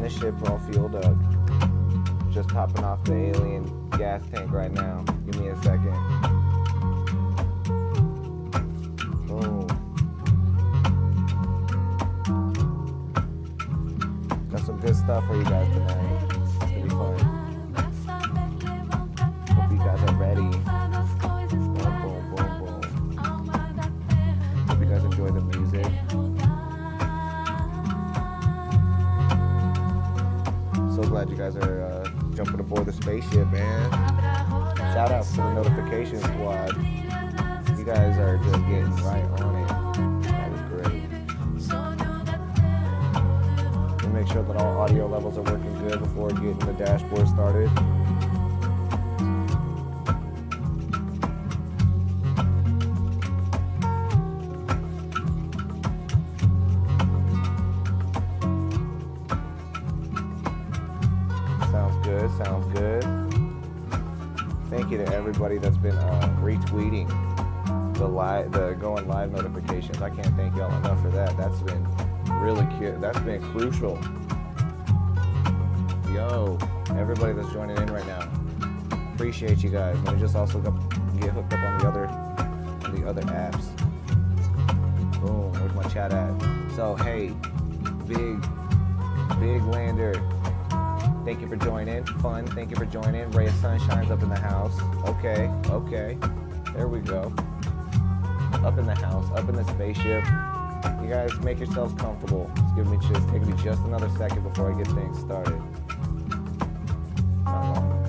the ship all fueled up. Just popping off the alien gas tank right now. Give me a second. Boom. Got some good stuff for you guys tonight. It's gonna be fun. Hope you guys are ready. Boom, boom, boom, boom. Hope you guys enjoy the music. So glad you guys are jumping aboard the spaceship, man. Shout out to the notification squad. You guys are just getting right on it. That is great. We'll make sure that all audio levels are working good before getting the dashboard started. Sounds good. Thank you to everybody that's been retweeting the going live notifications. I can't thank y'all enough for that. That's been really cute. That's been crucial. Yo, everybody that's joining in right now, appreciate you guys. Let me just also get hooked up on the other apps. Boom. Where's my chat at? So hey, big lander. Thank you for joining. Fun, thank you for joining. Ray of Sunshine's up in the house. Okay. There we go. Up in the house, up in the spaceship. You guys make yourselves comfortable. It's taking me just another second before I get things started. Not long.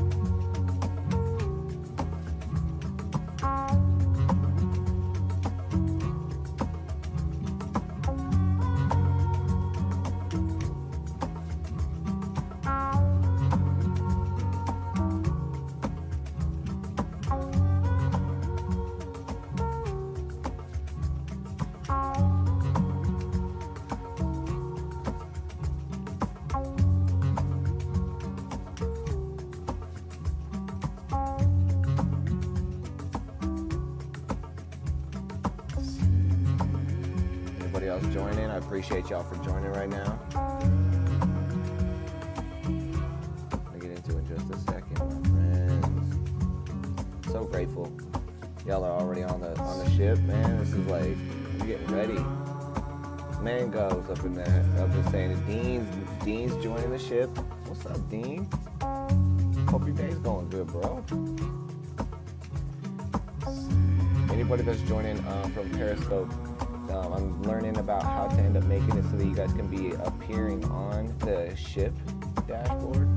Else joining. I appreciate y'all for joining right now. I'll get into it in just a second, my friends. So grateful. Y'all are already on the ship, man. This is like, we're getting ready. Mango's up in saying Dean's joining the ship. What's up, Dean? Hope your day's going good, bro. Anybody that's joining from Periscope, I'm learning about how to end up making it so that you guys can be appearing on the ship dashboard.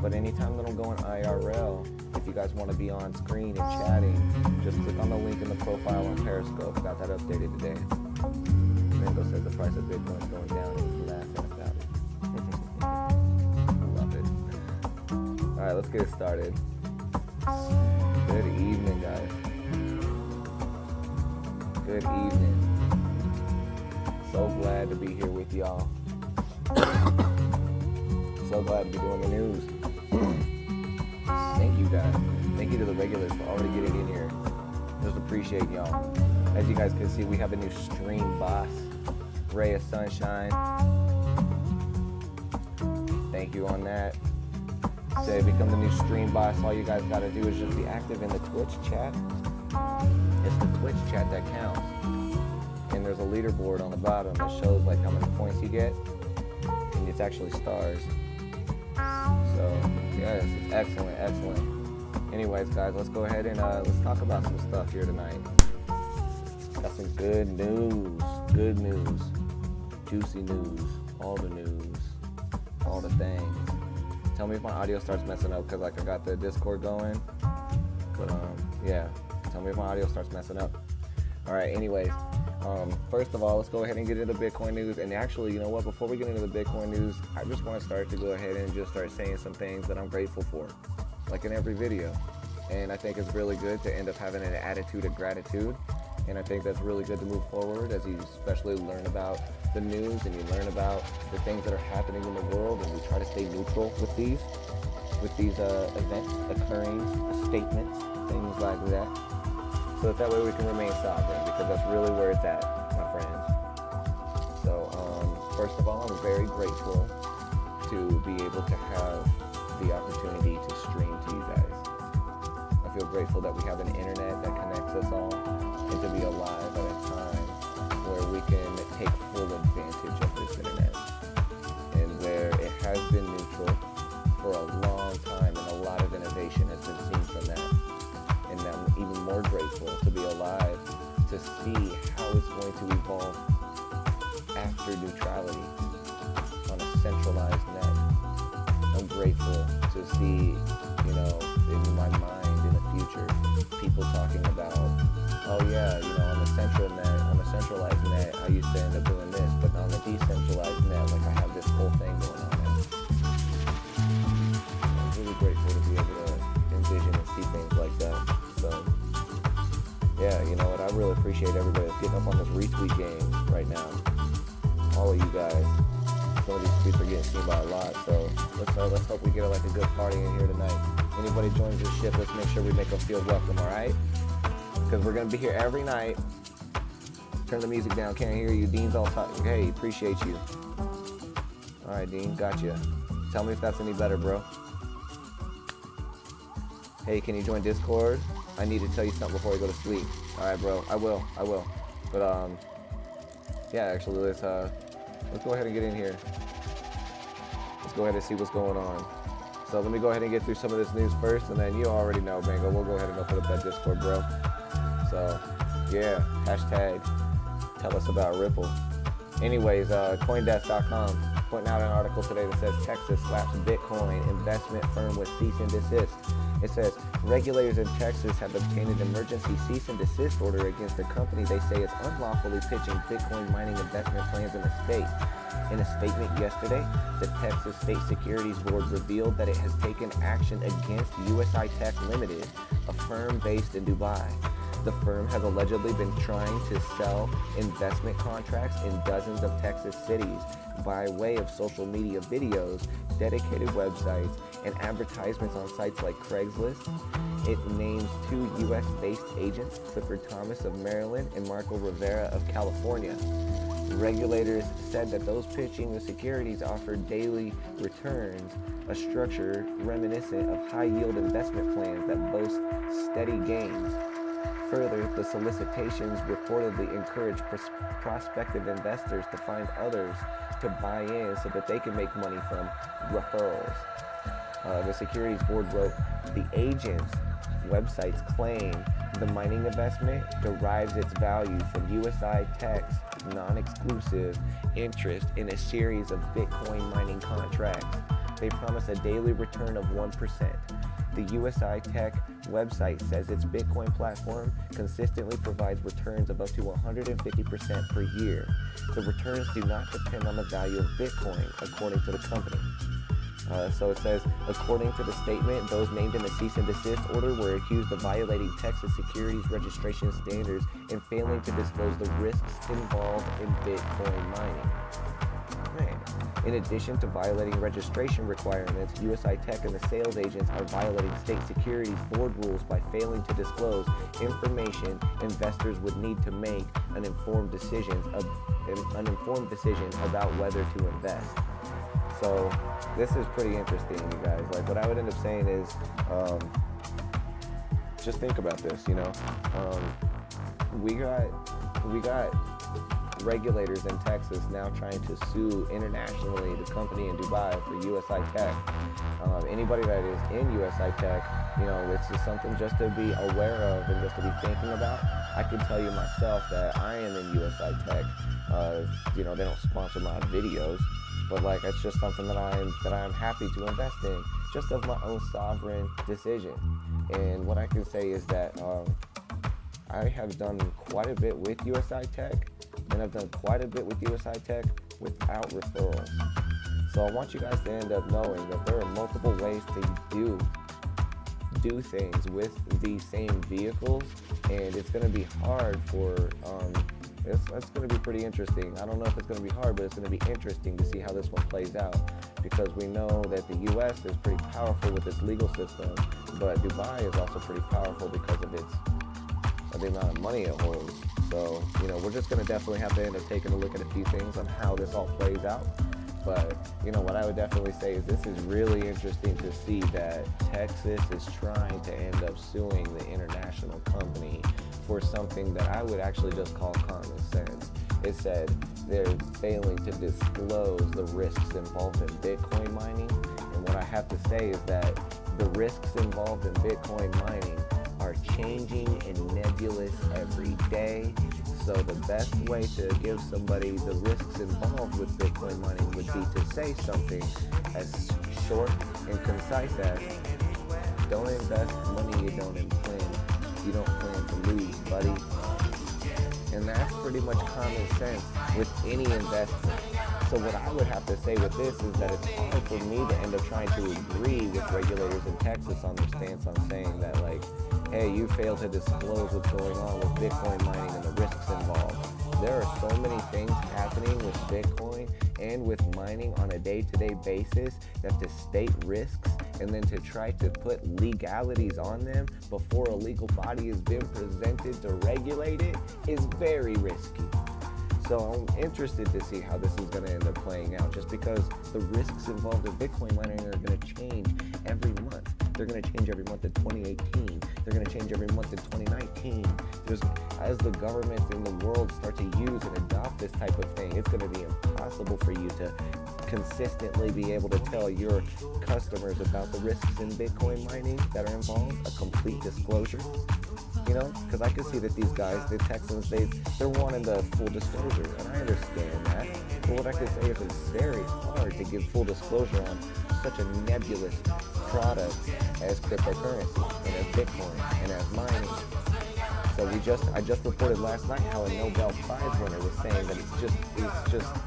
But anytime that I'm going IRL, if you guys want to be on screen and chatting, just click on the link in the profile on Periscope. Got that updated today. Mango said the price of Bitcoin is going down and he's laughing about it. Love it. Alright, let's get it started. Good evening, guys. Good evening. So glad to be here with y'all. So glad to be doing the news. Thank you guys. Thank you to the regulars for already getting in here. Just appreciate y'all. As you guys can see, we have a new stream boss, Ray of Sunshine. Thank you on that. Say become the new stream boss. All you guys gotta do is just be active in the Twitch chat. It's the Twitch chat that counts. And there's a leaderboard on the bottom that shows like how many points you get, and it's actually stars. So yes, it's excellent. Anyways, guys, let's go ahead and let's talk about some stuff here tonight. Got some good news, juicy news, all the news, all the things. Tell me if my audio starts messing up, because like I got the Discord going, but yeah, tell me if my audio starts messing up. All right, anyways. First of all, let's go ahead and get into Bitcoin news. And actually, you know what? Before we get into the Bitcoin news, I just want to start to go ahead and just start saying some things that I'm grateful for, like in every video. And I think it's really good to end up having an attitude of gratitude. And I think that's really good to move forward as you especially learn about the news and you learn about the things that are happening in the world, and we try to stay neutral with these events occurring, statements, things like that. So that way we can remain sovereign, because that's really where it's at, my friends. So, first of all, I'm very grateful to be able to have the opportunity to stream to you guys. I feel grateful that we have an internet that connects us all, and to be alive at a time where we can take full advantage of this internet, and where it has been neutral for a long time, and a lot of innovation has been seen from that. And I'm even more grateful to be alive to see how it's going to evolve after neutrality on a centralized net. I'm grateful to see, in my mind in the future, people talking about, oh yeah, on the centralized net, I used to end up doing this, but on the decentralized net, like I have this whole thing going on now. I'm really grateful to be able to envision and see things like that. So, yeah, you know what? I really appreciate everybody that's getting up on this retweet game right now. All of you guys. Some of these tweets are getting seen by a lot, so let's hope we get a good party in here tonight. Anybody joins this ship, let's make sure we make them feel welcome, all right? Because we're gonna be here every night. Turn the music down, can't hear you. Dean's all talking. Hey, appreciate you. All right, Dean, gotcha. Tell me if that's any better, bro. Hey, can you join Discord? I need to tell you something before I go to sleep. All right, bro. I will. But yeah, actually, let's go ahead and get in here. Let's go ahead and see what's going on. So let me go ahead and get through some of this news first, and then you already know, Mango. We'll go ahead and open up that Discord, bro. So yeah, hashtag tell us about Ripple. Anyways, Coindesk.com putting out an article today that says Texas slaps Bitcoin investment firm with cease and desist. It says regulators in Texas have obtained an emergency cease and desist order against the company they say is unlawfully pitching Bitcoin mining investment plans in the state. In a statement yesterday, the Texas State Securities Board revealed that it has taken action against USI Tech Limited, a firm based in Dubai. The firm has allegedly been trying to sell investment contracts in dozens of Texas cities by way of social media videos, dedicated websites, and advertisements on sites like Craigslist. It names two U.S.-based agents, Clifford Thomas of Maryland and Marco Rivera of California. Regulators said that those pitching the securities offered daily returns, a structure reminiscent of high-yield investment plans that boast steady gains. Further, the solicitations reportedly encourage prospective investors to find others to buy in so that they can make money from referrals. The Securities Board wrote, the agents' websites claim the mining investment derives its value from USI Tech's non-exclusive interest in a series of Bitcoin mining contracts. They promise a daily return of 1%. The USI Tech website says its Bitcoin platform consistently provides returns of up to 150% per year. The returns do not depend on the value of Bitcoin, according to the company. So it says, according to the statement, those named in the cease and desist order were accused of violating Texas securities registration standards and failing to disclose the risks involved in Bitcoin mining. Man. In addition to violating registration requirements, USI Tech and the sales agents are violating state securities board rules by failing to disclose information investors would need to make an informed decision about whether to invest. So this is pretty interesting, you guys. Like, what I would end up saying is, just think about this. We got regulators in Texas now trying to sue internationally the company in Dubai for USI Tech. Anybody that is in USI Tech, it's just something just to be aware of and just to be thinking about. I can tell you myself that I am in USI Tech. They don't sponsor my videos, but it's just something that I'm happy to invest in, just of my own sovereign decision. And what I can say is that I have done quite a bit with USI Tech, and I've done quite a bit with USI Tech without referrals. So I want you guys to end up knowing that there are multiple ways to do things with these same vehicles, and it's going to be hard for it's going to be pretty interesting. I don't know if it's going to be hard, but it's going to be interesting to see how this one plays out, because we know that the U.S. is pretty powerful with its legal system, but Dubai is also pretty powerful because of the amount of money it holds. So, we're just going to definitely have to end up taking a look at a few things on how this all plays out. But, you know, what I would definitely say is this is really interesting to see that Texas is trying to end up suing the international company for something that I would actually just call common sense. It said they're failing to disclose the risks involved in Bitcoin mining. And what I have to say is that the risks involved in Bitcoin mining are changing and nebulous every day. So the best way to give somebody the risks involved with Bitcoin mining would be to say something as short and concise as, don't invest money you don't plan to lose, buddy. And that's pretty much common sense with any investment. So what I would have to say with this is that it's hard for me to end up trying to agree with regulators in Texas on their stance on saying that, like, hey, you failed to disclose what's going on with Bitcoin mining and the risks involved. There are so many things happening with Bitcoin and with mining on a day-to-day basis that to state risks and then to try to put legalities on them before a legal body has been presented to regulate it is very risky. So I'm interested to see how this is going to end up playing out, just because the risks involved in Bitcoin mining are going to change every month. They're going to change every month in 2018. They're going to change every month in 2019. As the governments in the world start to use and adopt this type of thing, it's going to be impossible for you to consistently be able to tell your customers about the risks in Bitcoin mining that are involved, a complete disclosure. You know, because I can see that these guys, the Texans, they're wanting the full disclosure, and I understand that. But what I can say is it's very hard to give full disclosure on such a nebulous product as cryptocurrency and as Bitcoin and as mining. So I just reported last night how a Nobel Prize winner was saying that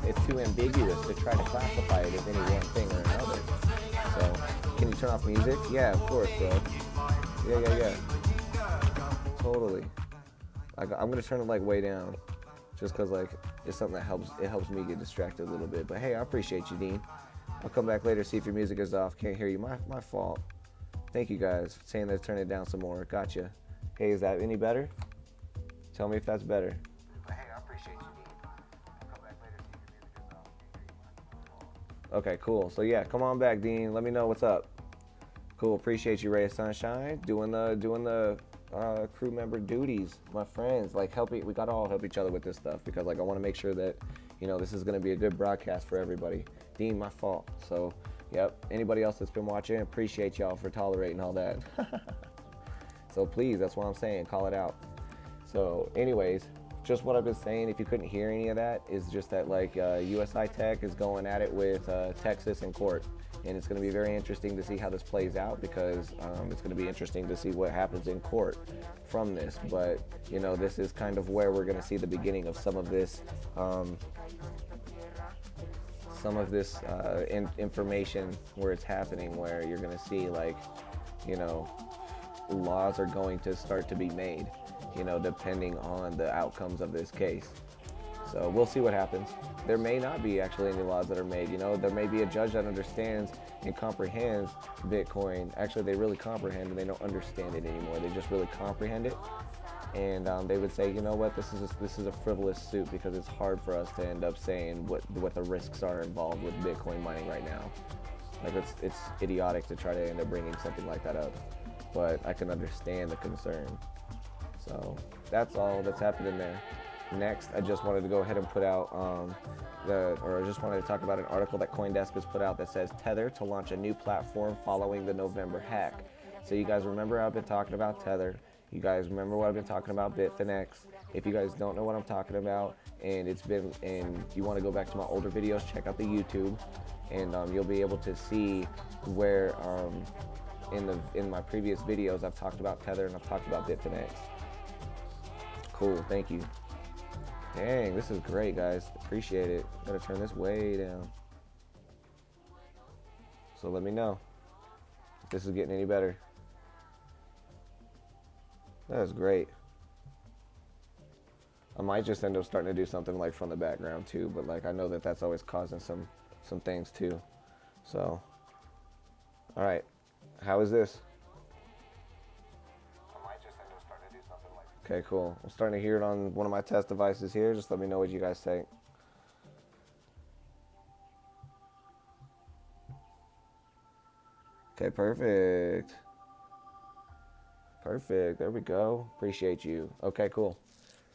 it's too ambiguous to try to classify it as any one thing or another. So, can you turn off music? Yeah, of course, bro. Yeah. Totally. I'm gonna turn it like way down, just cause like it's something that helps me get distracted a little bit. But hey, I appreciate you, Dean. I'll come back later, see if your music is off. Can't hear you. My fault. Thank you guys saying that. Turn it down some more. Gotcha. Hey, is that any better? Tell me if that's better. But hey, I appreciate you, Dean. I'll come back later, see if your music is off. Can't hear you. Okay, cool. So yeah, come on back, Dean. Let me know what's up. Cool. Appreciate you, Ray of Sunshine. Doing the crew member duties, my friends, like we gotta all help each other with this stuff, because like I want to make sure that, you know, this is gonna be a good broadcast for everybody. Dean, my fault. So yep, anybody else that's been watching, appreciate y'all for tolerating all that. So please, that's what I'm saying, call it out. So anyways, just what I've been saying, if you couldn't hear any of that, is just that like USI Tech is going at it with Texas in court. And it's going to be very interesting to see how this plays out, because it's going to be interesting to see what happens in court from this. But, you know, this is kind of where we're going to see the beginning of some of this information where it's happening, where you're going to see, like, you know, laws are going to start to be made, you know, depending on the outcomes of this case. So we'll see what happens. There may not be actually any laws that are made. You know, there may be a judge that understands and comprehends Bitcoin. Actually, they really comprehend, and they don't understand it anymore. They just really comprehend it. And they would say, you know what, this is a frivolous suit, because it's hard for us to end up saying what the risks are involved with Bitcoin mining right now. Like it's idiotic to try to end up bringing something like that up. But I can understand the concern. So that's all that's happening there. Next, I just wanted to go ahead and put out I just wanted to talk about an article that CoinDesk has put out that says Tether to launch a new platform following the November hack. So you guys remember I've been talking about Tether. You guys remember what I've been talking about, Bitfinex. If you guys don't know what I'm talking about, and you want to go back to my older videos, check out the YouTube, and you'll be able to see where in my previous videos I've talked about Tether and I've talked about Bitfinex. Cool, thank you. Dang, this is great, guys. Appreciate it. Gotta turn this way down. So let me know if this is getting any better. That is great. I might just end up starting to do something like from the background too, but like I know that that's always causing some things too. So, all right, how is this? Okay, cool. I'm starting to hear it on one of my test devices here. Just let me know what you guys think. Okay, perfect. Perfect. There we go. Appreciate you. Okay, cool.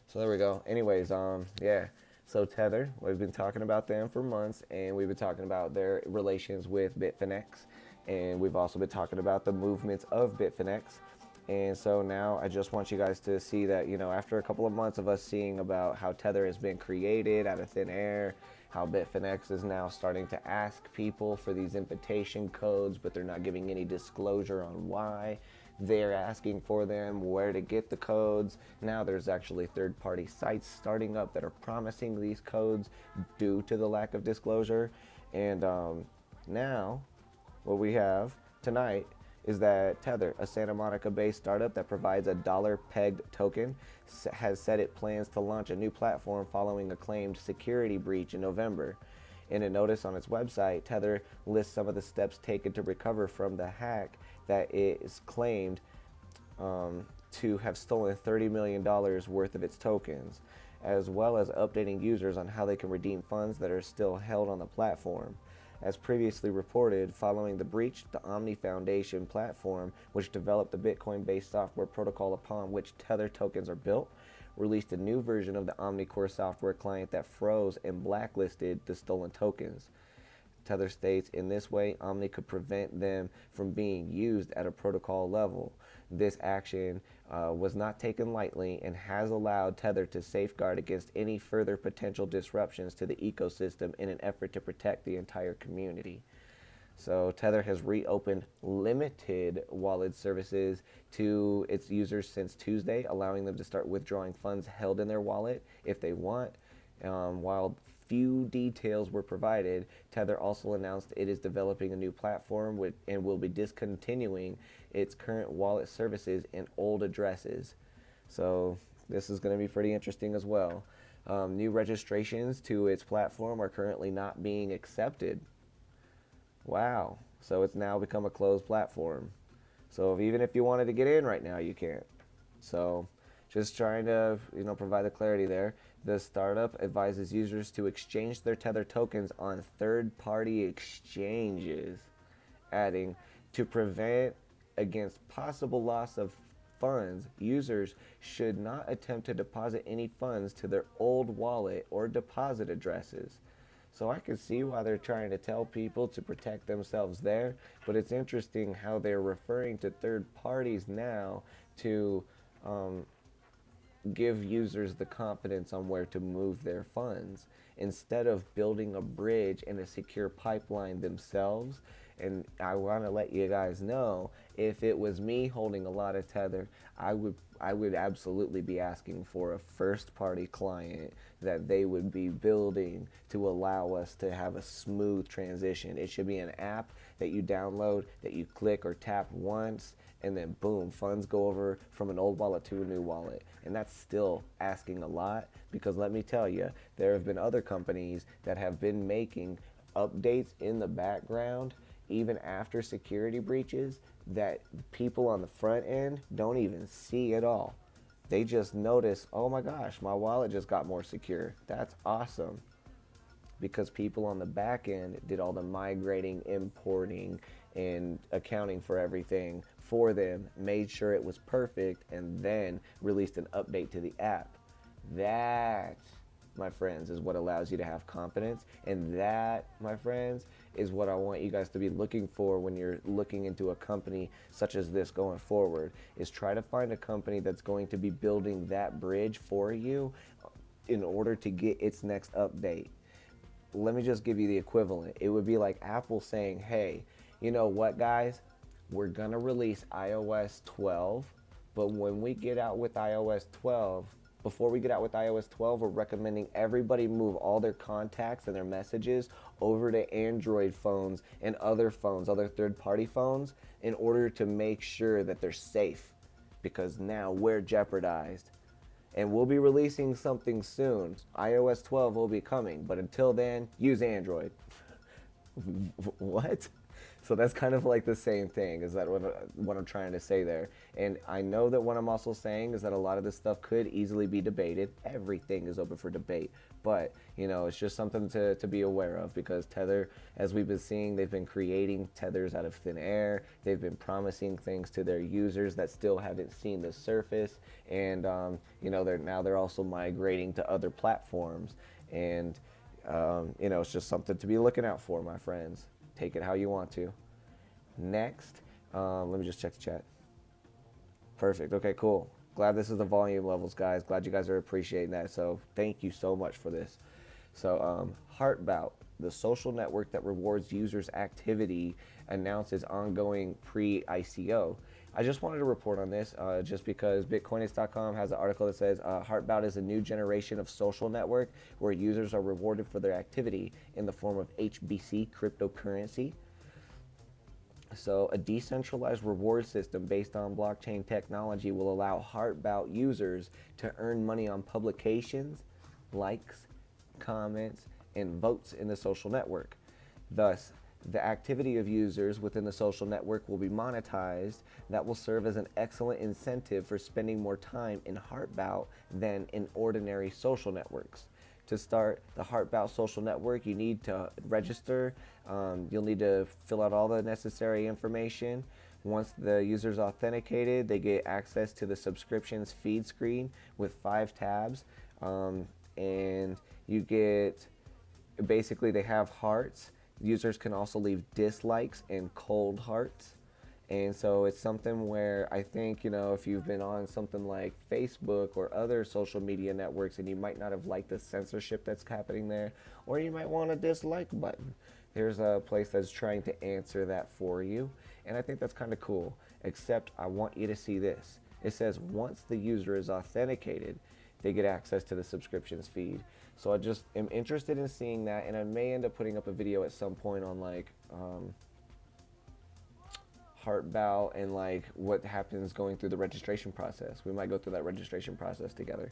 So there we go. Anyways, yeah. So Tether, we've been talking about them for months, and we've been talking about their relations with Bitfinex, and we've also been talking about the movements of Bitfinex. And so now I just want you guys to see that, after a couple of months of us seeing about how Tether has been created out of thin air, how Bitfinex is now starting to ask people for these invitation codes, but they're not giving any disclosure on why they're asking for them, where to get the codes. Now there's actually third-party sites starting up that are promising these codes due to the lack of disclosure. And now what we have tonight is that Tether, a Santa Monica-based startup that provides a dollar-pegged token, has said it plans to launch a new platform following a claimed security breach in November. In a notice on its website, Tether lists some of the steps taken to recover from the hack that is claimed to have stolen $30 million worth of its tokens, as well as updating users on how they can redeem funds that are still held on the platform. As previously reported, following the breach, the Omni Foundation platform, which developed the Bitcoin-based software protocol upon which Tether tokens are built, released a new version of the OmniCore software client that froze and blacklisted the stolen tokens. Tether states in this way, Omni could prevent them from being used at a protocol level. This action was not taken lightly and has allowed Tether to safeguard against any further potential disruptions to the ecosystem in an effort to protect the entire community. So Tether has reopened limited wallet services to its users since Tuesday, allowing them to start withdrawing funds held in their wallet if they want. While few details were provided, Tether also announced it is developing a new platform and will be discontinuing its current wallet services and old addresses. So this is going to be pretty interesting as well. New registrations to its platform are currently not being accepted. Wow. So it's now become a closed platform. So even if you wanted to get in right now, you can't. So just trying to, provide the clarity there. The startup advises users to exchange their Tether tokens on third-party exchanges, adding, to prevent against possible loss of funds, users should not attempt to deposit any funds to their old wallet or deposit addresses. So I can see why they're trying to tell people to protect themselves there, but it's interesting how they're referring to third parties now to give users the confidence on where to move their funds instead of building a bridge and a secure pipeline themselves. And I want to let you guys know, if it was me holding a lot of Tether, I would absolutely be asking for a first-party client that they would be building to allow us to have a smooth transition. It should be an app that you download, that you click or tap once, and then boom, funds go over from an old wallet to a new wallet. And that's still asking a lot, because let me tell you, there have been other companies that have been making updates in the background even after security breaches that people on the front end don't even see at all. They just notice, oh my gosh, my wallet just got more secure. That's awesome. Because people on the back end did all the migrating, importing, and accounting for everything for them, made sure it was perfect, and then released an update to the app. That, my friends, is what allows you to have confidence. And that, my friends, is what I want you guys to be looking for when you're looking into a company such as this going forward, is try to find a company that's going to be building that bridge for you in order to get its next update. Let me just give you the equivalent. It would be like Apple saying, hey, you know what, guys? We're going to release iOS 12, but when we get out with iOS 12, before we get out with iOS 12, we're recommending everybody move all their contacts and their messages over to Android phones and other phones, other third-party phones, in order to make sure that they're safe, because now we're jeopardized. And we'll be releasing something soon. iOS 12 will be coming, but until then, use Android. What? So that's kind of like the same thing, is that what I'm trying to say there. And I know that what I'm also saying is that a lot of this stuff could easily be debated. Everything is open for debate. But, you know, it's just something to be aware of, because Tether, as we've been seeing, they've been creating tethers out of thin air. They've been promising things to their users that still haven't seen the surface. And, you know, they're also migrating to other platforms. And, you know, it's just something to be looking out for, my friends. Take it how you want to. Next, let me just check the chat. Perfect. Okay, cool. Glad this is the volume levels, guys. Glad you guys are appreciating that. So thank you so much for this. So Heartbout, the social network that rewards users' activity, announces ongoing pre-ICO. I just wanted to report on this just because Bitcoinist.com has an article that says Heartbout is a new generation of social network where users are rewarded for their activity in the form of HBC cryptocurrency. So a decentralized reward system based on blockchain technology will allow Heartbout users to earn money on publications, likes, comments, and votes in the social network. Thus, the activity of users within the social network will be monetized. That will serve as an excellent incentive for spending more time in Heartbout than in ordinary social networks. To start the Heartbout social network, you need to register. You'll need to fill out all the necessary information. Once the user's authenticated, they get access to the subscriptions feed screen with 5 tabs. And you get, basically they have hearts. Users can also leave dislikes and cold hearts. And so it's something where I think, you know, if you've been on something like Facebook or other social media networks and you might not have liked the censorship that's happening there, or you might want a dislike button, there's a place that's trying to answer that for you. And I think that's kind of cool, except I want you to see this. It says once the user is authenticated, they get access to the subscriptions feed. So I just am interested in seeing that, and I may end up putting up a video at some point on like Heartbout and like what happens going through the registration process. We might go through that registration process together.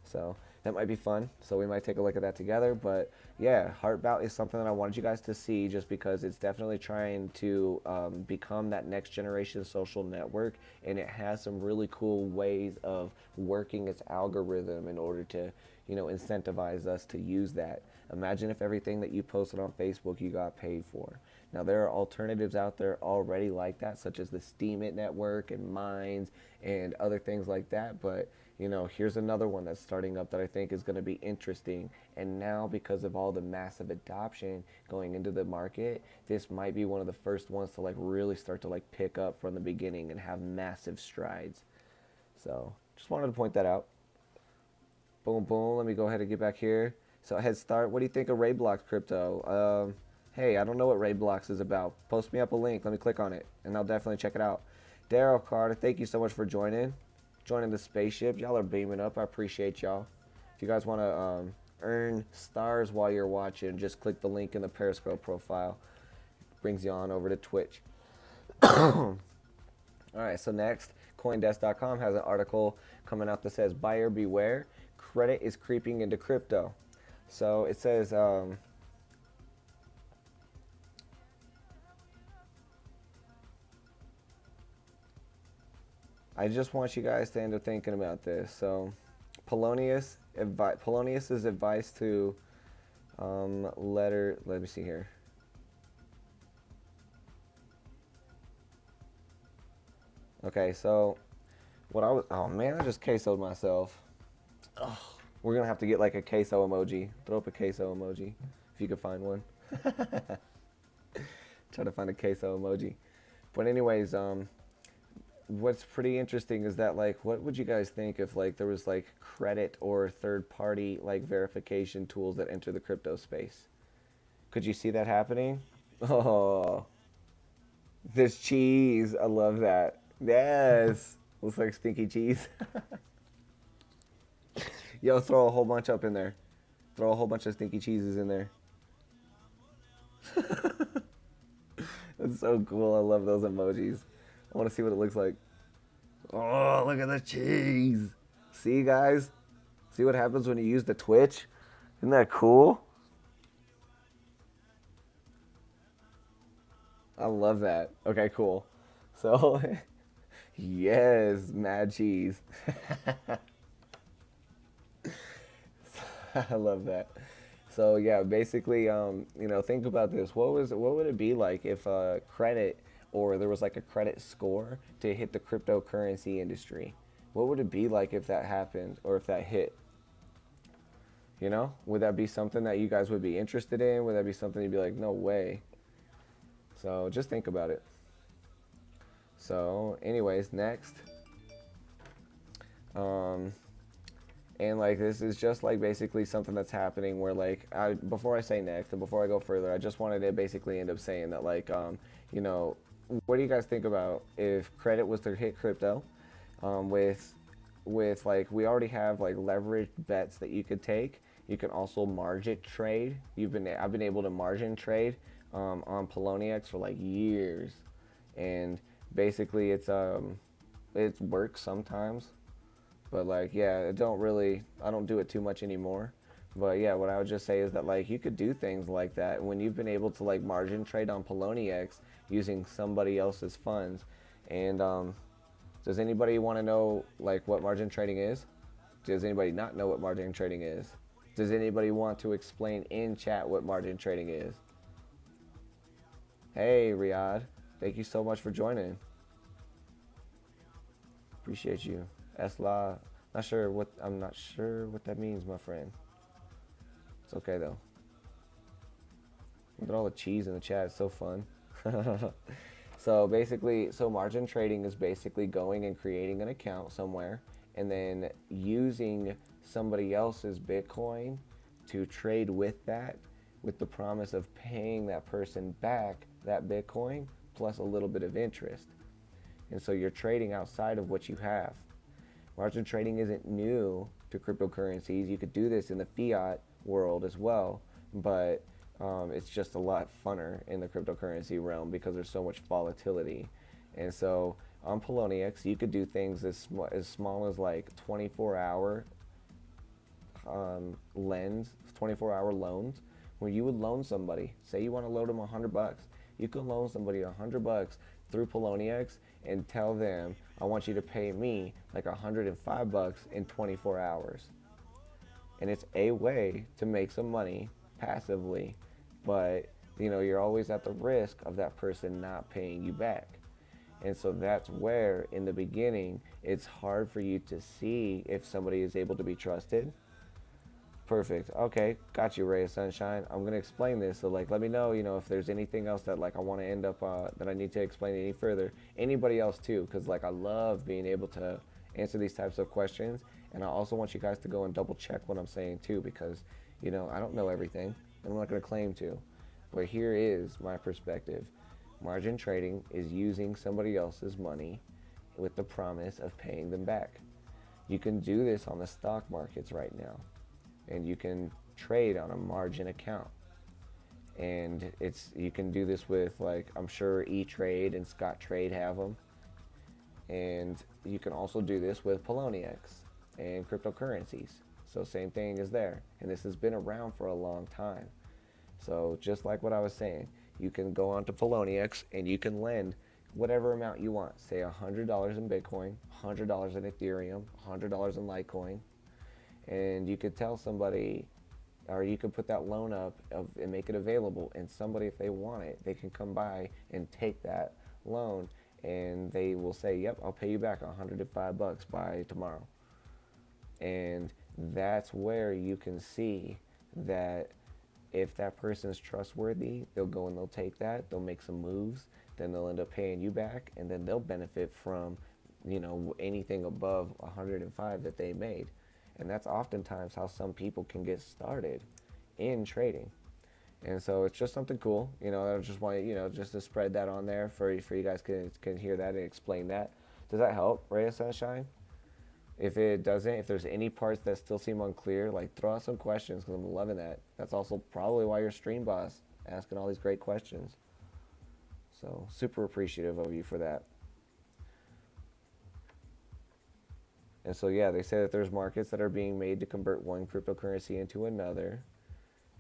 So that might be fun. So we might take a look at that together. But yeah, Heartbout is something that I wanted you guys to see just because it's definitely trying to become that next generation social network. And it has some really cool ways of working its algorithm in order to, you know, incentivize us to use that. Imagine if everything that you posted on Facebook you got paid for. Now there are alternatives out there already like that, such as the Steemit network and Minds and other things like that. But you know, here's another one that's starting up that I think is going to be interesting. And now because of all the massive adoption going into the market, this might be one of the first ones to like really start to like pick up from the beginning and have massive strides. So just wanted to point that out. Boom, boom. Let me go ahead and get back here. So head start. What do you think of Rayblox crypto? Hey, I don't know what Rayblox is about. Post me up a link. Let me click on it, and I'll definitely check it out. Daryl Carter, thank you so much for joining the spaceship. Y'all are beaming up. I appreciate y'all. If you guys want to earn stars while you're watching, just click the link in the Periscope profile. Brings you on over to Twitch. All right, so next, CoinDesk.com has an article coming out that says, buyer beware, credit is creeping into crypto. So it says, I just want you guys to end up thinking about this. So Polonius's advice to let me see here. Okay, so what I was, oh man, I just quesoed myself. Ugh. We're gonna have to get like a queso emoji. Throw up a queso emoji if you could find one. Try to find a queso emoji. But anyways, what's pretty interesting is that like, what would you guys think if like there was like credit or third-party like verification tools that enter the crypto space? Could you see that happening? Oh, this cheese, I love that. Yes, looks like stinky cheese. Yo, throw a whole bunch up in there. Throw a whole bunch of stinky cheeses in there. That's so cool. I love those emojis. I want to see what it looks like. Oh, look at the cheese. See, guys? See what happens when you use the Twitch? Isn't that cool? I love that. Okay, cool. So, yes, mad cheese. I love that. So yeah, basically, think about this. What would it be like if credit or there was like a credit score to hit the cryptocurrency industry? What would it be like if that happened or if that hit? Would that be something that you guys would be interested in? Would that be something you'd be like, no way? So just think about it. So, anyways, next, um, and like this is just like basically something that's happening where like before I say next and before I go further, I just wanted to basically end up saying that like you know what do you guys think about if credit was to hit crypto, with like we already have like leveraged bets that you could take. You can also margin trade. I've been able to margin trade on Poloniex for like years, and basically it works sometimes, but like yeah, I don't do it too much anymore. But yeah, what I would just say is that like you could do things like that when you've been able to like margin trade on Poloniex using somebody else's funds. And does anybody want to know like what margin trading is? Does anybody not know what margin trading is? Does anybody want to explain in chat what margin trading is? Hey Riyadh, thank you so much for joining. Appreciate you. Esla, I'm not sure what that means, my friend. It's okay though. Look at all the cheese in the chat. It's so fun. So basically, so margin trading is basically going and creating an account somewhere and then using somebody else's Bitcoin to trade with that, with the promise of paying that person back that Bitcoin plus a little bit of interest. And so you're trading outside of what you have. Margin trading isn't new to cryptocurrencies. You could do this in the fiat world as well, but it's just a lot funner in the cryptocurrency realm because there's so much volatility. And so on Poloniex, you could do things as small as like 24-hour lends, 24-hour loans, where you would loan somebody. Say you want to loan them $100, you can loan somebody $100 through Poloniex and tell them, I want you to pay me like $105 in 24 hours. And it's a way to make some money passively, but you're always at the risk of that person not paying you back. And so that's where in the beginning it's hard for you to see if somebody is able to be trusted. Perfect. Okay, got you, Ray of Sunshine. I'm gonna explain this. So like, let me know, if there's anything else that like I want to end up that I need to explain any further. Anybody else too, because like I love being able to answer these types of questions, and I also want you guys to go and double check what I'm saying too, because I don't know everything, and I'm not gonna claim to. But here is my perspective. Margin trading is using somebody else's money with the promise of paying them back. You can do this on the stock markets right now, and you can trade on a margin account. And you can do this with like I'm sure E-Trade and Scottrade have them. And you can also do this with Poloniex and cryptocurrencies. So same thing is there. And this has been around for a long time. So just like what I was saying, you can go onto Poloniex and you can lend whatever amount you want. Say $100 in Bitcoin, $100 in Ethereum, $100 in Litecoin. And you could tell somebody, or you could put that loan up and make it available, and somebody, if they want it, they can come by and take that loan, and they will say, yep, I'll pay you back $105 by tomorrow. And that's where you can see that if that person's trustworthy, they'll go and they'll take that, they'll make some moves, then they'll end up paying you back, and then they'll benefit from anything above 105 that they made. And that's oftentimes how some people can get started in trading. And so it's just something cool. I just want just to spread that on there for you guys can hear that and explain that. Does that help, Ray of Sunshine? If it doesn't, if there's any parts that still seem unclear, like throw out some questions because I'm loving that. That's also probably why you're Stream Boss, asking all these great questions. So super appreciative of you for that. And so yeah, they say that there's markets that are being made to convert one cryptocurrency into another,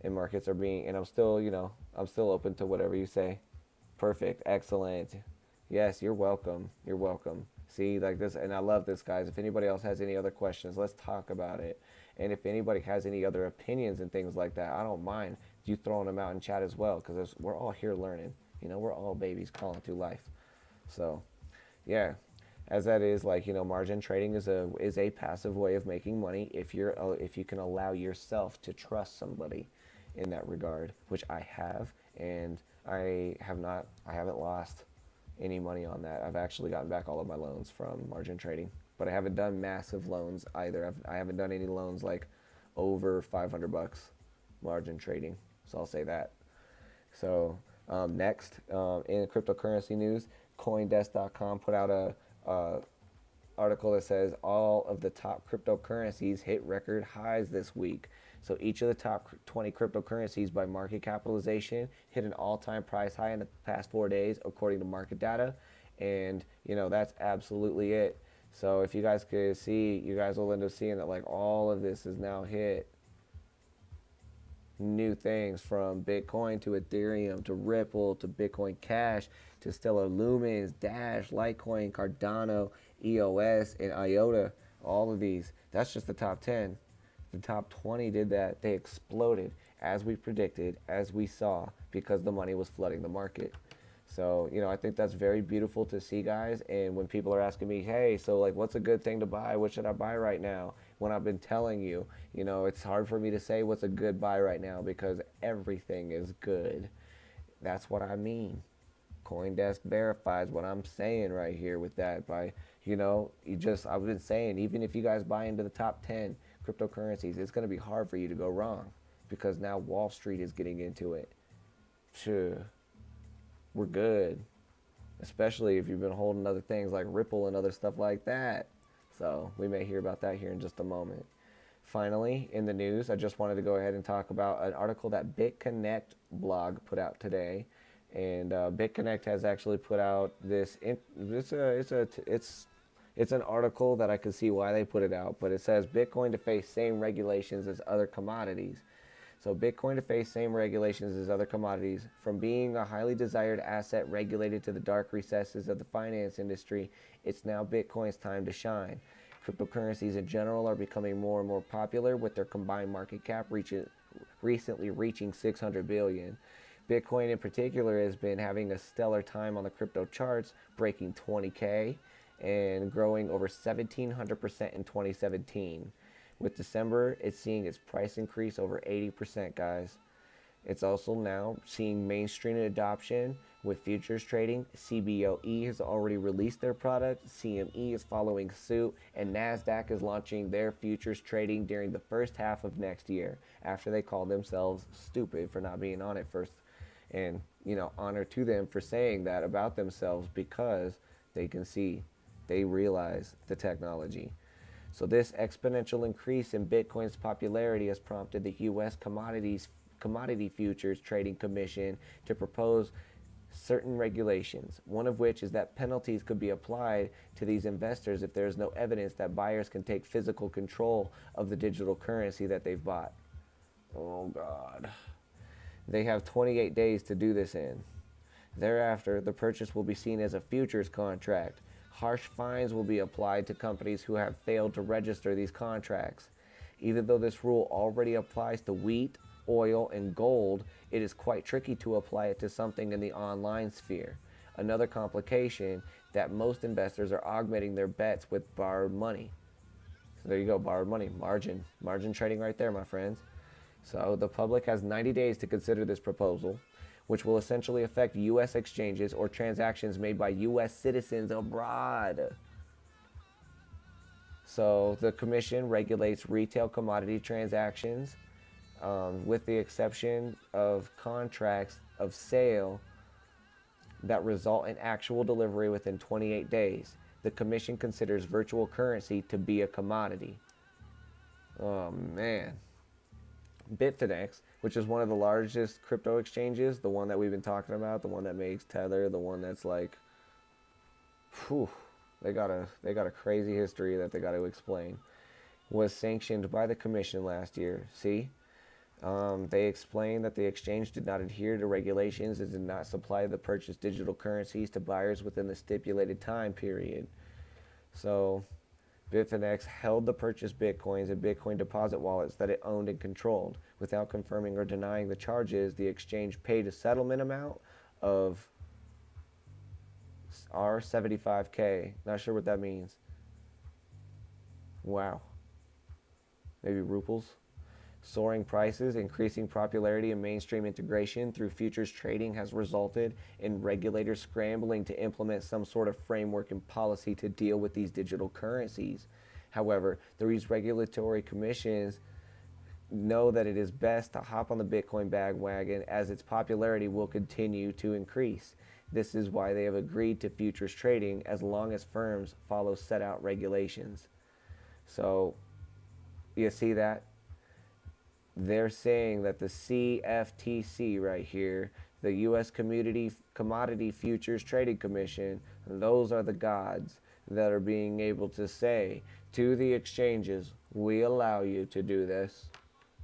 and markets are being, and I'm still, I'm still open to whatever you say. Perfect, excellent. Yes, you're welcome. You're welcome. See, like this, and I love this, guys. If anybody else has any other questions, let's talk about it. And if anybody has any other opinions and things like that, I don't mind you throwing them out in chat as well, because we're all here learning. You know, we're all babies crawling through life. So, yeah, as that is, like, you know, margin trading is a passive way of making money if you can allow yourself to trust somebody in that regard, which I have, and I haven't lost any money on that. I've actually gotten back all of my loans from margin trading, but I haven't done massive loans either. I haven't done any loans like over $500 margin trading, so I'll say that. So next, in cryptocurrency news, CoinDesk.com put out a article that says all of the top cryptocurrencies hit record highs this week. So each of the top 20 cryptocurrencies by market capitalization hit an all-time price high in the past 4 days, according to market data. And, you know, that's absolutely it. So if you guys could see, you guys will end up seeing that, like, all of this is now hit new things, from Bitcoin to Ethereum to Ripple to Bitcoin Cash to Stellar Lumens, Dash, Litecoin, Cardano, EOS, and IOTA. All of these. That's just the top 10. The top 20 did that. They exploded, as we predicted, as we saw, because the money was flooding the market. So, you know, I think that's very beautiful to see, guys. And when people are asking me, hey, so, like, what's a good thing to buy? What should I buy right now? When I've been telling you, you know, it's hard for me to say what's a good buy right now, because everything is good. That's what I mean. CoinDesk verifies what I'm saying right here with that. By, you know, I've been saying, even if you guys buy into the top 10 cryptocurrencies, it's going to be hard for you to go wrong, because now Wall Street is getting into it. Sure, we're good, especially if you've been holding other things like Ripple and other stuff like that. So we may hear about that here in just a moment. Finally, in the news, I just wanted to go ahead and talk about an article that BitConnect blog put out today. And BitConnect has actually put out this. It's an article that I can see why they put it out, but it says Bitcoin to face same regulations as other commodities. So Bitcoin to face same regulations as other commodities. From being a highly desired asset regulated to the dark recesses of the finance industry, it's now Bitcoin's time to shine. Cryptocurrencies in general are becoming more and more popular, with their combined market cap recently reaching 600 billion. Bitcoin in particular has been having a stellar time on the crypto charts, breaking 20K and growing over 1,700% in 2017. With December, it's seeing its price increase over 80%, guys. It's also now seeing mainstream adoption with futures trading. CBOE has already released their product, CME is following suit, and NASDAQ is launching their futures trading during the first half of next year, after they called themselves stupid for not being on it first. And, you know, honor to them for saying that about themselves, because they can see, they realize the technology. So this exponential increase in Bitcoin's popularity has prompted the U.S. Commodity Futures Trading Commission to propose certain regulations, one of which is that penalties could be applied to these investors if there is no evidence that buyers can take physical control of the digital currency that they've bought. Oh, God. They have 28 days to do this in. Thereafter, the purchase will be seen as a futures contract. Harsh fines will be applied to companies who have failed to register these contracts. Even though this rule already applies to wheat, oil, and gold, it is quite tricky to apply it to something in the online sphere. Another complication that most investors are augmenting their bets with borrowed money. So there you go, borrowed money, margin trading right there, my friends. So the public has 90 days to consider this proposal, which will essentially affect U.S. exchanges or transactions made by U.S. citizens abroad. So the commission regulates retail commodity transactions, with the exception of contracts of sale that result in actual delivery within 28 days. The commission considers virtual currency to be a commodity. Oh, man. Bitfinex, which is one of the largest crypto exchanges, the one that we've been talking about, the one that makes Tether, the one that's like, whew, they got a crazy history that they got to explain, was sanctioned by the commission last year. See, they explained that the exchange did not adhere to regulations and did not supply the purchased digital currencies to buyers within the stipulated time period. So Bitfinex held the purchased bitcoins in Bitcoin deposit wallets that it owned and controlled. Without confirming or denying the charges, the exchange paid a settlement amount of R75K. Not sure what that means. Wow. Maybe ruples. Soaring prices, increasing popularity, and mainstream integration through futures trading has resulted in regulators scrambling to implement some sort of framework and policy to deal with these digital currencies. However, these regulatory commissions know that it is best to hop on the Bitcoin bandwagon as its popularity will continue to increase. This is why they have agreed to futures trading as long as firms follow set out regulations. So, you see that? They're saying that the CFTC right here, the U.S. Commodity Futures Trading Commission, those are the gods that are being able to say to the exchanges, we allow you to do this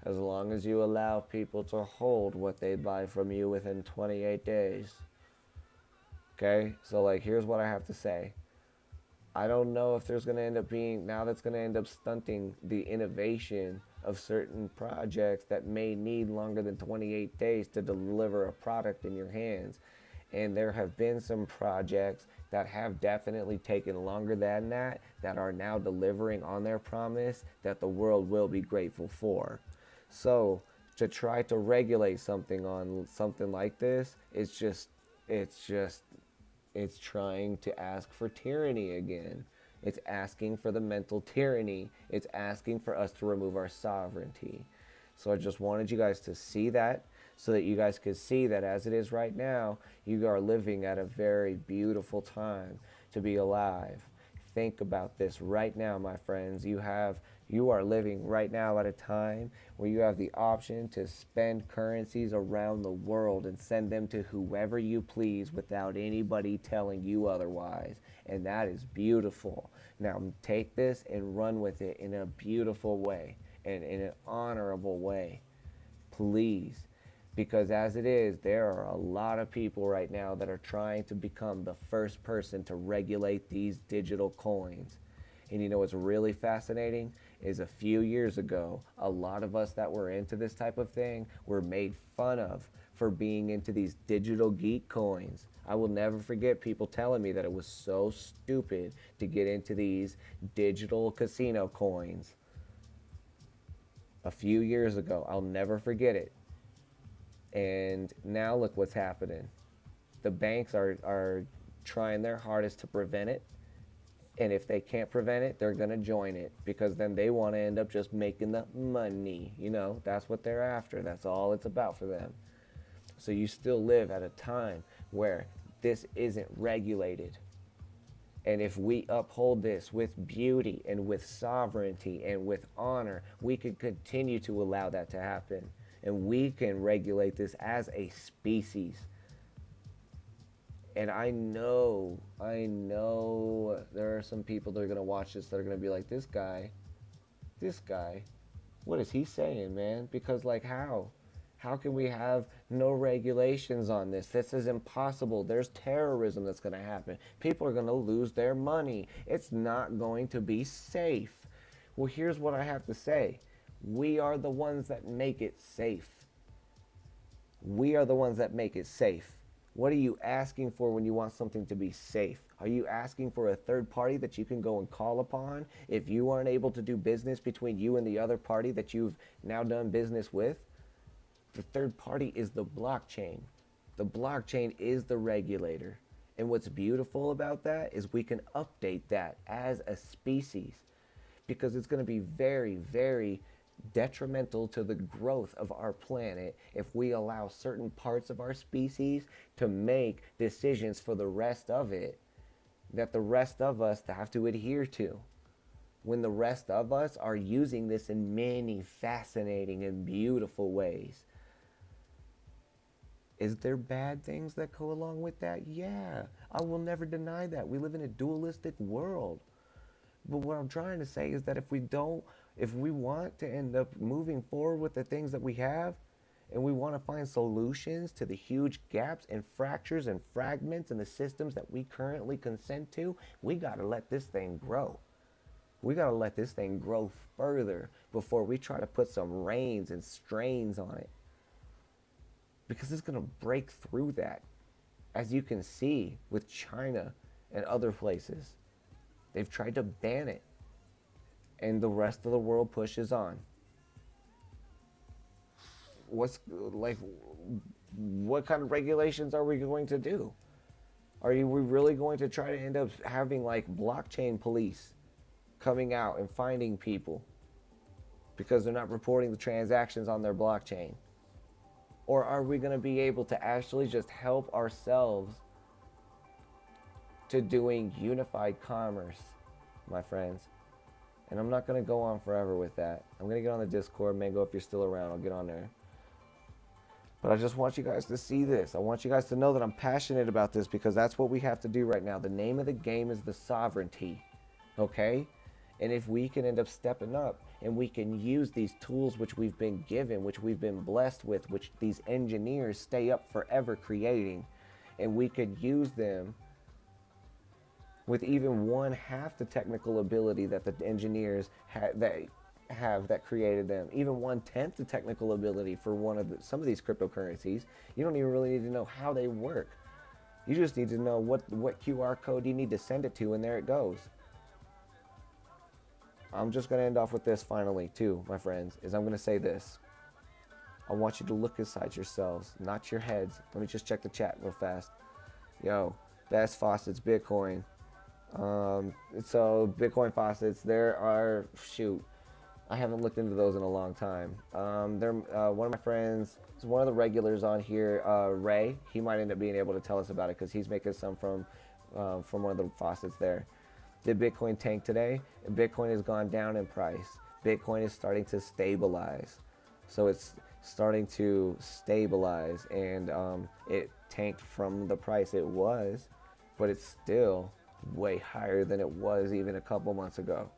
as long as you allow people to hold what they buy from you within 28 days. Okay, so like here's what I have to say. I don't know if there's going to end up being, now that's going to end up stunting the innovation of certain projects that may need longer than 28 days to deliver a product in your hands. And there have been some projects that have definitely taken longer than that are now delivering on their promise that the world will be grateful for. So to try to regulate something on something like this, it's trying to ask for tyranny again. It's asking for the mental tyranny. It's asking for us to remove our sovereignty. So I just wanted you guys to see that so that you guys could see that as it is right now, you are living at a very beautiful time to be alive. Think about this right now, my friends. You are living right now at a time where you have the option to spend currencies around the world and send them to whoever you please without anybody telling you otherwise. And that is beautiful. Now take this and run with it in a beautiful way and in an honorable way. Please. Because as it is, there are a lot of people right now that are trying to become the first person to regulate these digital coins. And you know what's really fascinating is a few years ago, a lot of us that were into this type of thing were made fun of for being into these digital geek coins. I will never forget people telling me that it was so stupid to get into these digital casino coins. A few years ago, I'll never forget it. And now look what's happening. The banks are trying their hardest to prevent it. And if they can't prevent it, they're going to join it because then they want to end up just making the money. You know, that's what they're after. That's all it's about for them. So you still live at a time where this isn't regulated. And if we uphold this with beauty and with sovereignty and with honor, we can continue to allow that to happen. And we can regulate this as a species. And I know there are some people that are going to watch this that are going to be like, this guy, what is he saying, man? Because like how? How can we have no regulations on this? This is impossible. There's terrorism that's going to happen. People are going to lose their money. It's not going to be safe. Well, here's what I have to say. We are the ones that make it safe. We are the ones that make it safe. What are you asking for when you want something to be safe? Are you asking for a third party that you can go and call upon if you aren't able to do business between you and the other party that you've now done business with? The third party is the blockchain. The blockchain is the regulator. And what's beautiful about that is we can update that as a species because it's going to be very, very detrimental to the growth of our planet if we allow certain parts of our species to make decisions for the rest of it that the rest of us have to adhere to. When the rest of us are using this in many fascinating and beautiful ways. Is there bad things that go along with that? Yeah, I will never deny that. We live in a dualistic world. But what I'm trying to say is that if we want to end up moving forward with the things that we have, and we want to find solutions to the huge gaps and fractures and fragments in the systems that we currently consent to, we got to let this thing grow. We got to let this thing grow further before we try to put some reins and strains on it. Because it's going to break through that. As you can see with China and other places, they've tried to ban it. And the rest of the world pushes on. What kind of regulations are we going to do? Are we really going to try to end up having like blockchain police coming out and finding people because they're not reporting the transactions on their blockchain? Or are we going to be able to actually just help ourselves to doing unified commerce, my friends? And I'm not going to go on forever with that. I'm going to get on the Discord. Mango, if you're still around, I'll get on there. But I just want you guys to see this. I want you guys to know that I'm passionate about this because that's what we have to do right now. The name of the game is the sovereignty, okay? And if we can end up stepping up and we can use these tools which we've been given, which we've been blessed with, which these engineers stay up forever creating, and we could use them with even 1/2 the technical ability that the engineers that created them, even 1/10 the technical ability for some of these cryptocurrencies. You don't even really need to know how they work. You just need to know what QR code you need to send it to, and there it goes. I'm just going to end off with this finally, too, my friends, is I'm going to say this. I want you to look inside yourselves, not your heads. Let me just check the chat real fast. Yo, Best Faucets, Bitcoin. So Bitcoin faucets, there are, I haven't looked into those in a long time. They're one of my friends, one of the regulars on here, Ray. He might end up being able to tell us about it because he's making some from one of the faucets there. Did Bitcoin tank today? Bitcoin has gone down in price. Bitcoin is starting to stabilize. So it's starting to stabilize, and it tanked from the price it was, but it's still way higher than it was even a couple months ago.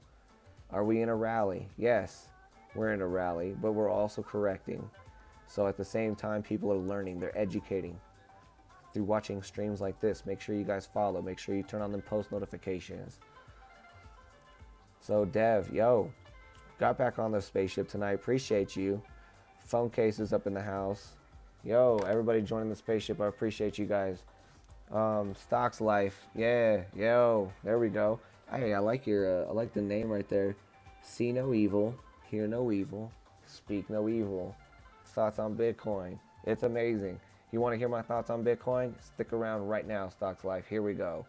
Are we in a rally? Yes, we're in a rally, but we're also correcting. So at the same time, people are learning, they're educating through watching streams like this. Make sure you guys follow, make sure you turn on them post notifications. So Dev, yo, got back on the spaceship tonight, appreciate you. Phone cases up in the house. Yo, everybody joining the spaceship, I appreciate you guys. Stocks Life, yeah, yo, there we go. Hey, I like the name right there. See no evil, hear no evil, speak no evil. Thoughts on Bitcoin. It's amazing. You want to hear my thoughts on Bitcoin? Stick around right now, Stocks Life. Here we go.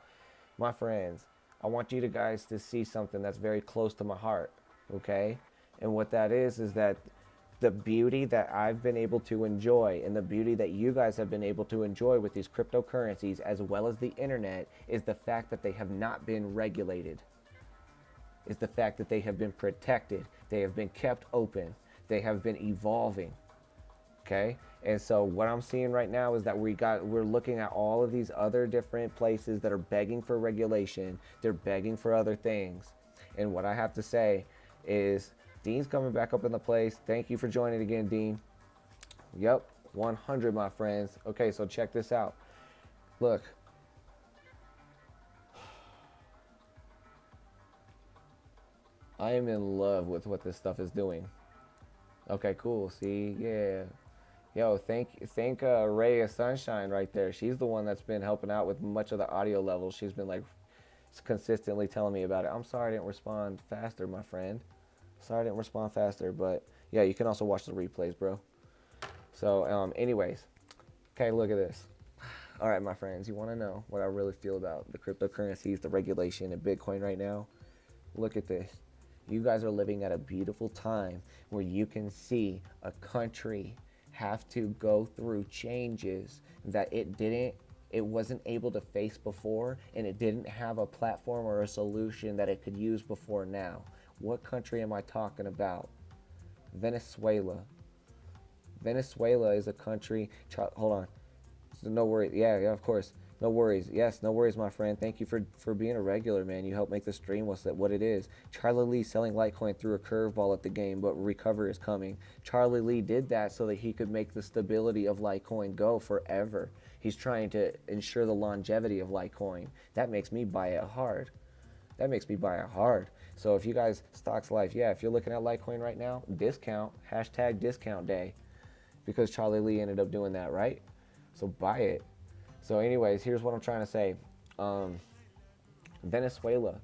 My friends, I want you guys to see something that's very close to my heart, okay? And what that is that the beauty that I've been able to enjoy and the beauty that you guys have been able to enjoy with these cryptocurrencies as well as the internet is the fact that they have not been regulated. Is the fact that they have been protected. They have been kept open. They have been evolving. Okay? And so what I'm seeing right now is that we're looking at all of these other different places that are begging for regulation. They're begging for other things. And what I have to say is Dean's coming back up in the place. Thank you for joining again, Dean. Yep, 100, my friends. Okay, so check this out. Look. I am in love with what this stuff is doing. Okay, cool. See, yeah. Yo, thank Ray of Sunshine right there. She's the one that's been helping out with much of the audio levels. She's been like consistently telling me about it. I'm sorry I didn't respond faster, my friend. Sorry I didn't respond faster, but yeah, you can also watch the replays, bro. So, anyways. Okay, look at this. All right, my friends, you want to know what I really feel about the cryptocurrencies, the regulation, and Bitcoin right now? Look at this. You guys are living at a beautiful time where you can see a country have to go through changes that it wasn't able to face before, and it didn't have a platform or a solution that it could use before now. What country am I talking about? Venezuela. Venezuela is a country, hold on, so no worry, yeah, of course. No worries. Yes, no worries, my friend. Thank you for being a regular, man. You helped make the stream what it is. Charlie Lee selling Litecoin threw a curveball at the game, but recover is coming. Charlie Lee did that so that he could make the stability of Litecoin go forever. He's trying to ensure the longevity of Litecoin. That makes me buy it hard. That makes me buy it hard. So if you guys, Stocks Life, yeah, if you're looking at Litecoin right now, discount, hashtag discount day, because Charlie Lee ended up doing that, right? So buy it. So anyways, here's what I'm trying to say. Venezuela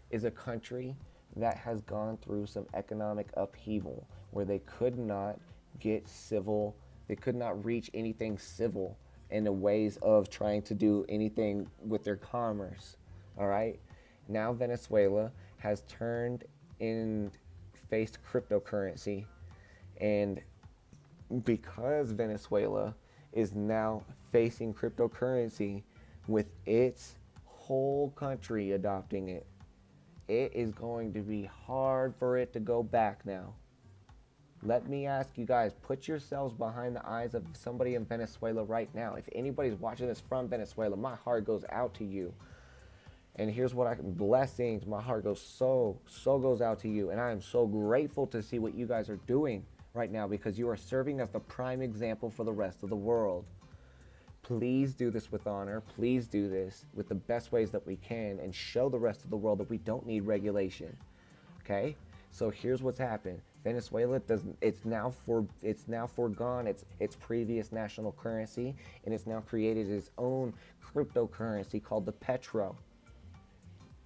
is a country that has gone through some economic upheaval where they could not get civil, they could not reach anything civil in the ways of trying to do anything with their commerce. All right. Now Venezuela has turned and faced cryptocurrency, and because Venezuela is now facing cryptocurrency with its whole country adopting it, it is going to be hard for it to go back now. Let me ask you guys, put yourselves behind the eyes of somebody in Venezuela right now. If anybody's watching this from Venezuela, my heart goes out to you. And here's what blessings, my heart goes so goes out to you. And I am so grateful to see what you guys are doing right now, because you are serving as the prime example for the rest of the world. Please do this with honor. Please do this with the best ways that we can and show the rest of the world that we don't need regulation. Okay? So here's what's happened. Venezuela it's now foregone its previous national currency, and it's now created its own cryptocurrency called the Petro.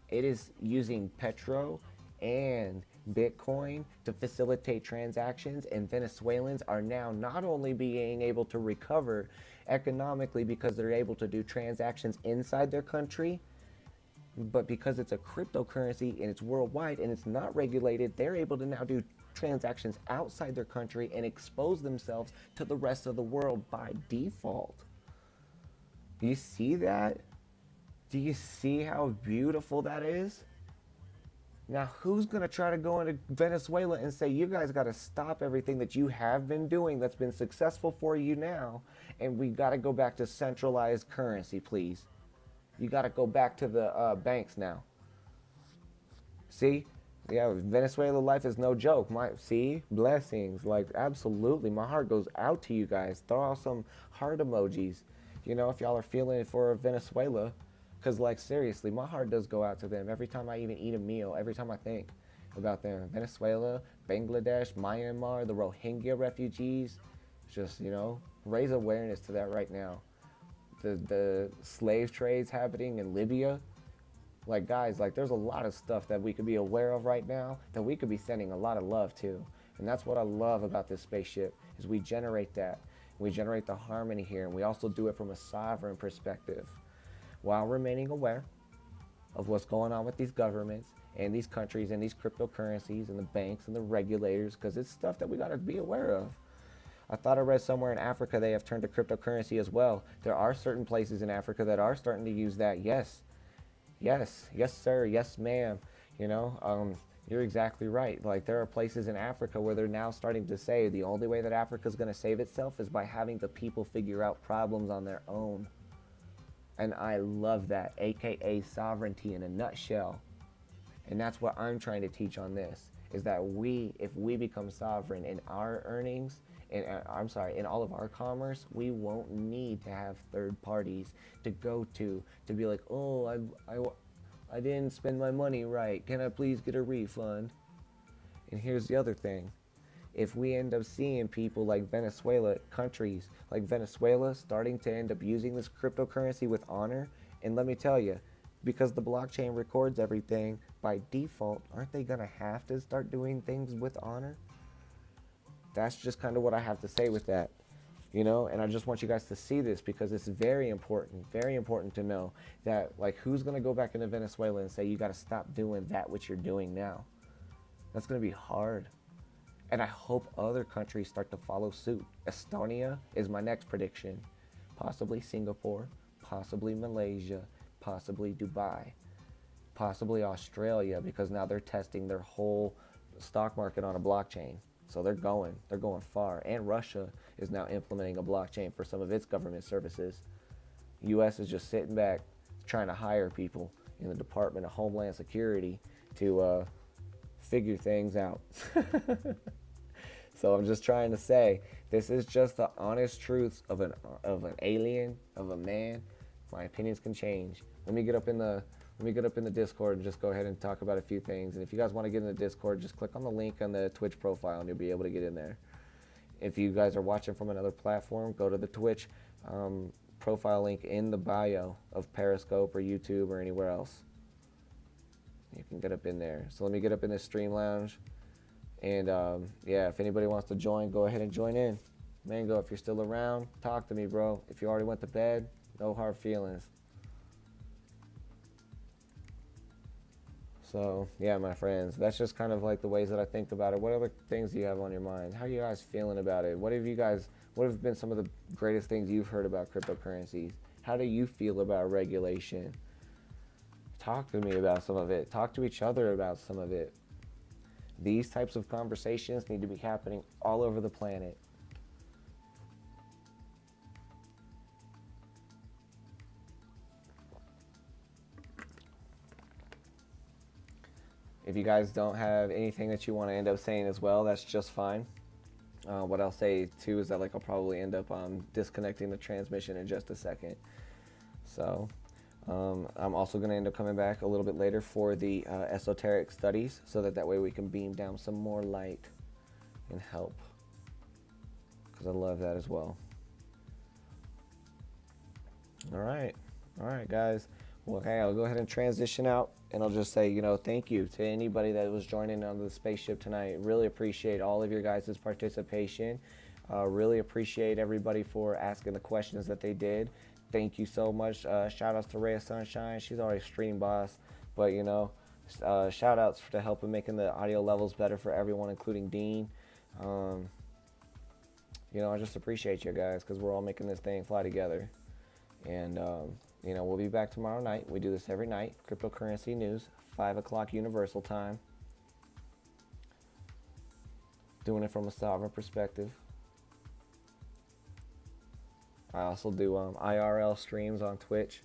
It is using Petro and Bitcoin to facilitate transactions, and Venezuelans are now not only being able to recover economically because they're able to do transactions inside their country, but because it's a cryptocurrency and it's worldwide and it's not regulated, they're able to now do transactions outside their country and expose themselves to the rest of the world by default. Do you see that? Do you see how beautiful that is? Now, who's going to try to go into Venezuela and say, you guys got to stop everything that you have been doing that's been successful for you now, and we got to go back to centralized currency, please? You got to go back to the banks now. See? Yeah, Venezuela life is no joke. See? Blessings. Like, absolutely. My heart goes out to you guys. Throw out some heart emojis. You know, if y'all are feeling it for Venezuela. Because, like, seriously, my heart does go out to them every time I even eat a meal, every time I think about them. Venezuela, Bangladesh, Myanmar, the Rohingya refugees. Just, you know, raise awareness to that right now. The slave trades happening in Libya. Like, guys, like, there's a lot of stuff that we could be aware of right now that we could be sending a lot of love to. And that's what I love about this spaceship, is we generate that. We generate the harmony here, and we also do it from a sovereign perspective, while remaining aware of what's going on with these governments and these countries and these cryptocurrencies and the banks and the regulators, because it's stuff that we got to be aware of. I thought I read somewhere in Africa they have turned to cryptocurrency as well. There are certain places in Africa that are starting to use that. Yes, sir, yes, ma'am. You know, you're exactly right. Like, there are places in Africa where they're now starting to say the only way that Africa is going to save itself is by having the people figure out problems on their own. And I love that, aka sovereignty in a nutshell. And that's what I'm trying to teach on this, is that if we become sovereign in our earnings, in all of our commerce, we won't need to have third parties to go to be like, oh, I didn't spend my money right. Can I please get a refund? And here's the other thing. If we end up seeing people like Venezuela, countries like Venezuela, starting to end up using this cryptocurrency with honor, and let me tell you, because the blockchain records everything, by default, aren't they going to have to start doing things with honor? That's just kind of what I have to say with that, you know, and I just want you guys to see this, because it's very important to know that, like, who's going to go back into Venezuela and say, you got to stop doing that which you're doing now? That's going to be hard. And I hope other countries start to follow suit. Estonia is my next prediction. Possibly Singapore, possibly Malaysia, possibly Dubai, possibly Australia, because now they're testing their whole stock market on a blockchain. So they're going far. And Russia is now implementing a blockchain for some of its government services. U.S. is just sitting back trying to hire people in the Department of Homeland Security to figure things out. So I'm just trying to say, this is just the honest truths of an alien, of a man. My opinions can change. Let me get up in the Discord and just go ahead and talk about a few things. And if you guys want to get in the Discord, just click on the link on the Twitch profile and you'll be able to get in there. If you guys are watching from another platform, go to the Twitch profile link in the bio of Periscope or YouTube or anywhere else. You can get up in there. So let me get up in this stream lounge. And yeah, if anybody wants to join, go ahead and join in. Mango, if you're still around, talk to me, bro. If you already went to bed, no hard feelings. So yeah, my friends, that's just kind of like the ways that I think about it. What other things do you have on your mind? How are you guys feeling about it? What have been some of the greatest things you've heard about cryptocurrencies? How do you feel about regulation? Talk to me about some of it. Talk to each other about some of it. These types of conversations need to be happening all over the planet. If you guys don't have anything that you want to end up saying as well, that's just fine. What I'll say too is that I'll probably end up disconnecting the transmission in just a second. So I'm also going to end up coming back a little bit later for the esoteric studies, so that way we can beam down some more light and help, because I love that as well. All right, guys. Well, hey, I'll go ahead and transition out, and I'll just say, thank you to anybody that was joining on the spaceship tonight. Really appreciate all of your guys' participation. Really appreciate everybody for asking the questions that they did. Thank you so much. Shout outs to Rhea Sunshine. She's already stream boss, but shout outs to helping making the audio levels better for everyone, including Dean. I just appreciate you guys, because we're all making this thing fly together. And we'll be back tomorrow night. We do this every night. Cryptocurrency news, 5 o'clock Universal Time. Doing it from a sovereign perspective. I also do IRL streams on Twitch.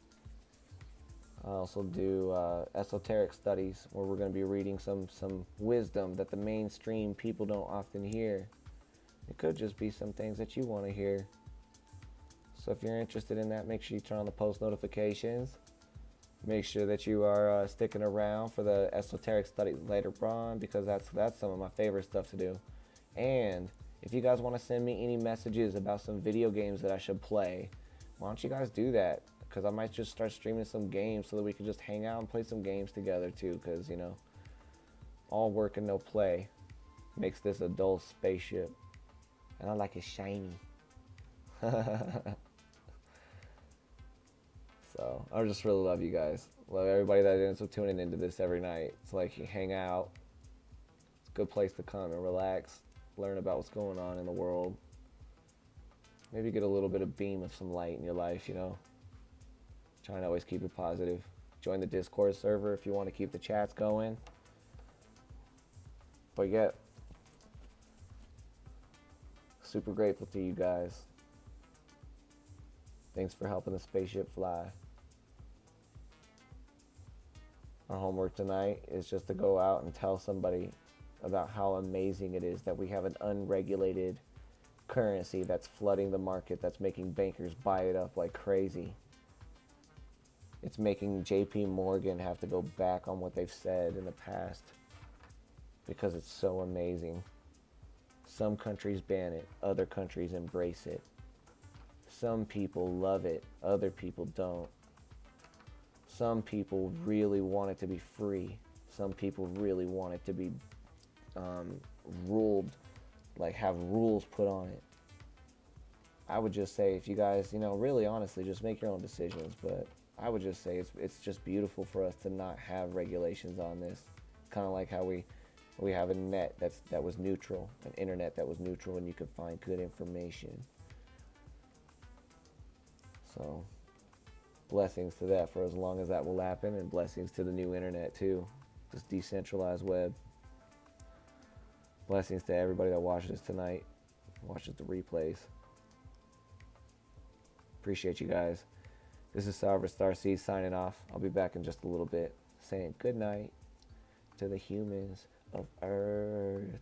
I also do esoteric studies, where we're going to be reading some wisdom that the mainstream people don't often hear. It could just be some things that you want to hear. So if you're interested in that, make sure you turn on the post notifications. Make sure that you are sticking around for the esoteric studies later on, because that's some of my favorite stuff to do. And if you guys want to send me any messages about some video games that I should play, why don't you guys do that? Because I might just start streaming some games so that we can just hang out and play some games together too. Because, all work and no play makes this a dull spaceship. And I like it shiny. So I just really love you guys. Love everybody that ends up tuning into this every night. It's like you hang out. It's a good place to come and relax, learn about what's going on in the world. Maybe get a little bit of beam of some light in your life, Trying to always keep it positive. Join the Discord server if you want to keep the chats going. But yeah, super grateful to you guys. Thanks for helping the spaceship fly. Our homework tonight is just to go out and tell somebody about how amazing it is that we have an unregulated currency that's flooding the market, that's making bankers buy it up like crazy. It's making JP Morgan have to go back on what they've said in the past, because it's so amazing. Some countries ban it, other countries embrace it. Some people love it, other people don't. Some people really want it to be free. Some people really want it to be ruled, like have rules put on it. I would just say, if you guys, really honestly, just make your own decisions. But I would just say it's just beautiful for us to not have regulations on this. Kind of like how we have a net that was neutral, an internet that was neutral, and you could find good information. So blessings to that for as long as that will happen, and blessings to the new internet too, this decentralized web. Blessings to everybody that watches this tonight, watches the replays. Appreciate you guys. This is Salver Starseed signing off. I'll be back in just a little bit, saying good night to the humans of Earth.